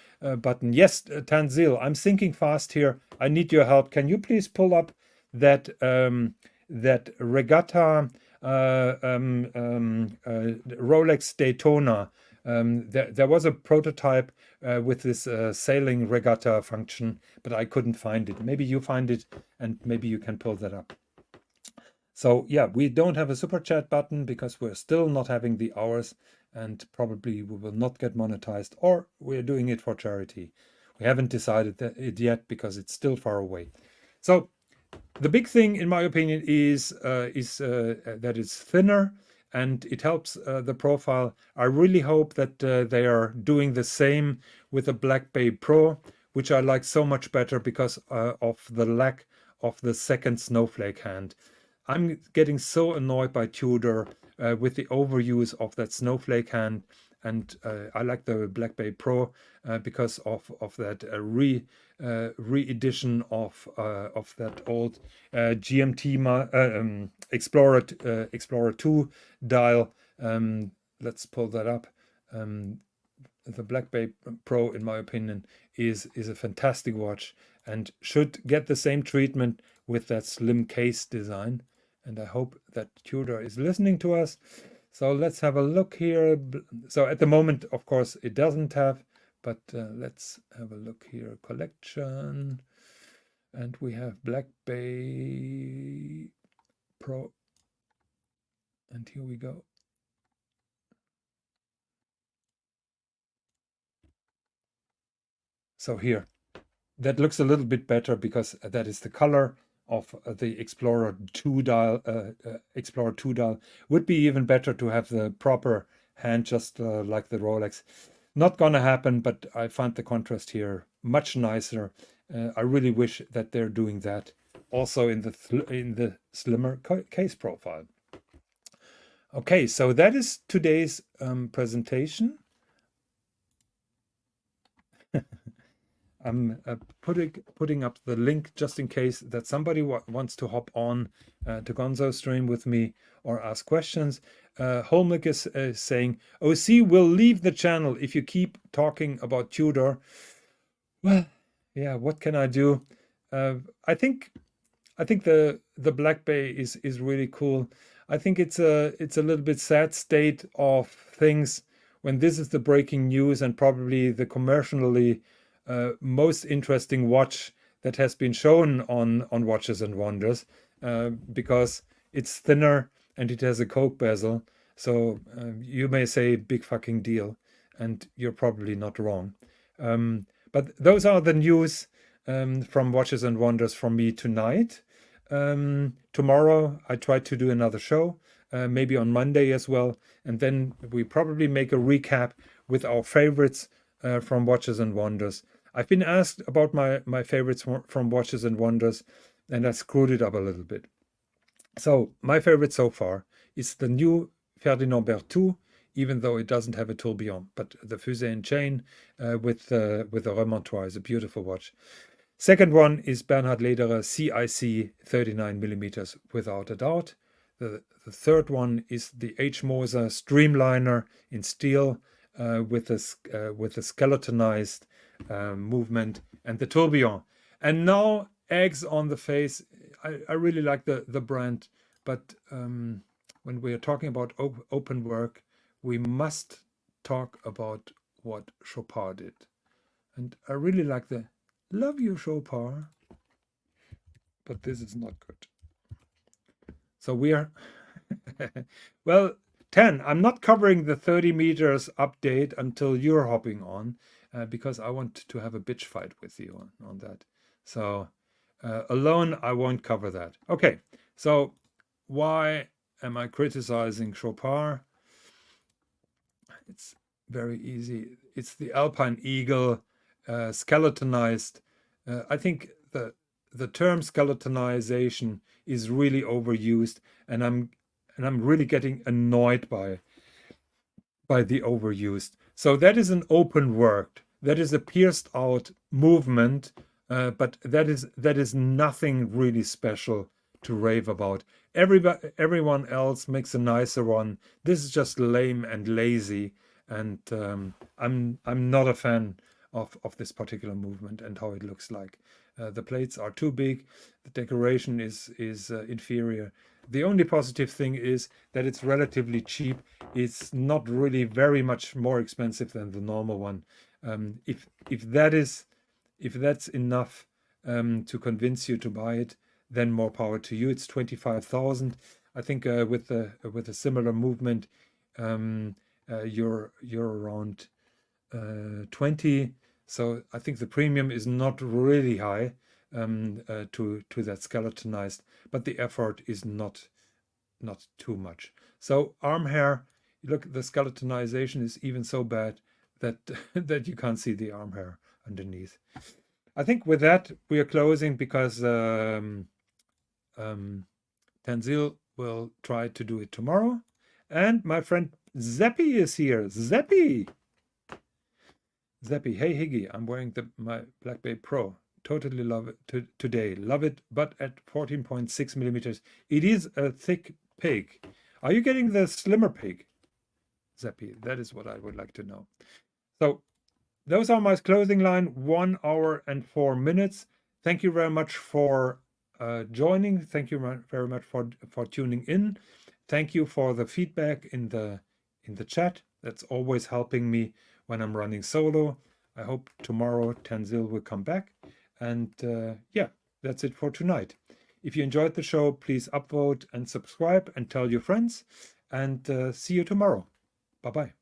button. Yes, Tanzil, I'm thinking fast here. I need your help. Can you please pull up that that Regatta Rolex Daytona? There was a prototype with this sailing regatta function, but I couldn't find it. Maybe you find it and maybe you can pull that up. So yeah, we don't have a super chat button because we're still not having the hours, and probably we will not get monetized, or we're doing it for charity. We haven't decided it yet because it's still far away. So the big thing, in my opinion, is that it's thinner and it helps the profile. I really hope that they are doing the same with the Black Bay Pro, which I like so much better because of the lack of the second snowflake hand. I'm getting so annoyed by Tudor with the overuse of that snowflake hand, and I like the Black Bay Pro because of that re-edition of that old GMT Explorer 2 dial. Let's pull that up. The Black Bay Pro, in my opinion, is a fantastic watch and should get the same treatment with that slim case design. And I hope that Tudor is listening to us. So let's have a look here. So at the moment, of course, it doesn't have, but let's have a look here. Collection. And we have Black Bay Pro. And here we go. So here, that looks a little bit better because that is the color of the Explorer 2 dial. Explorer 2 dial would be even better to have the proper hand, just like the Rolex. Not gonna happen, but I find the contrast here much nicer. I really wish that they're doing that also in the slimmer case profile. Okay, so that is today's presentation. I'm putting up the link just in case that somebody wants to hop on to Gonzo stream with me or ask questions. Holmik is saying, OC will leave the channel if you keep talking about Tudor. Well, yeah, what can I do? I think the Black Bay is really cool. I think it's a little bit sad state of things when this is the breaking news and probably the commercially most interesting watch that has been shown on Watches and Wonders, because it's thinner and it has a Coke bezel. So you may say big fucking deal, and you're probably not wrong. But those are the news from Watches and Wonders from me tonight. Tomorrow I try to do another show, maybe on Monday as well, and then we probably make a recap with our favorites from Watches and Wonders. I've been asked about my favorites from Watches and Wonders, and I screwed it up a little bit. So my favorite so far is the new Ferdinand Berthoud, even though it doesn't have a tourbillon, but the Fusée and Chain with the remontoir is a beautiful watch. Second one is Bernhard Lederer CIC 39mm without a doubt. The third one is the H. Moser Streamliner in steel with a skeletonized movement and the tourbillon. And now eggs on the face. I really like the brand, but when we are talking about open work, we must talk about what Chopard did. And I really like the love you, Chopard, but this is not good. So we are, well, 10. I'm not covering the 30 meters update until you're hopping on, because I want to have a bitch fight with you on that. So alone, I won't cover that. Okay, so why am I criticizing Chopard? It's very easy. It's the Alpine Eagle skeletonized. I think the term skeletonization is really overused, and I'm really getting annoyed by the overused. So that is an open work. That is a pierced out movement, but that is nothing really special to rave about. Everyone else makes a nicer one. This is just lame and lazy, and I'm not a fan of this particular movement and how it looks like. The plates are too big. The decoration is inferior. The only positive thing is that it's relatively cheap. It's not really very much more expensive than the normal one. If that's enough to convince you to buy it, then more power to you. It's 25,000. I think with a similar movement, you're around 20. So I think the premium is not really high to that skeletonized, but the effort is not too much. So arm hair, look, the skeletonization is even so bad that that you can't see the arm hair underneath. I think with that we are closing, because Tanzil will try to do it tomorrow, and my friend Zeppy is here. Zeppy, hey Higgy, I'm wearing my Black Bay Pro. Totally love it today. Love it, but at 14.6 millimeters. It is a thick pig. Are you getting the slimmer pig, Zeppy? That is what I would like to know. So those are my closing line. 1 hour and 4 minutes. Thank you very much for joining. Thank you very much for tuning in. Thank you for the feedback in the chat. That's always helping me when I'm running solo. I hope tomorrow Tanzil will come back. And yeah, that's it for tonight. If you enjoyed the show, please upvote and subscribe and tell your friends. And see you tomorrow. Bye-bye.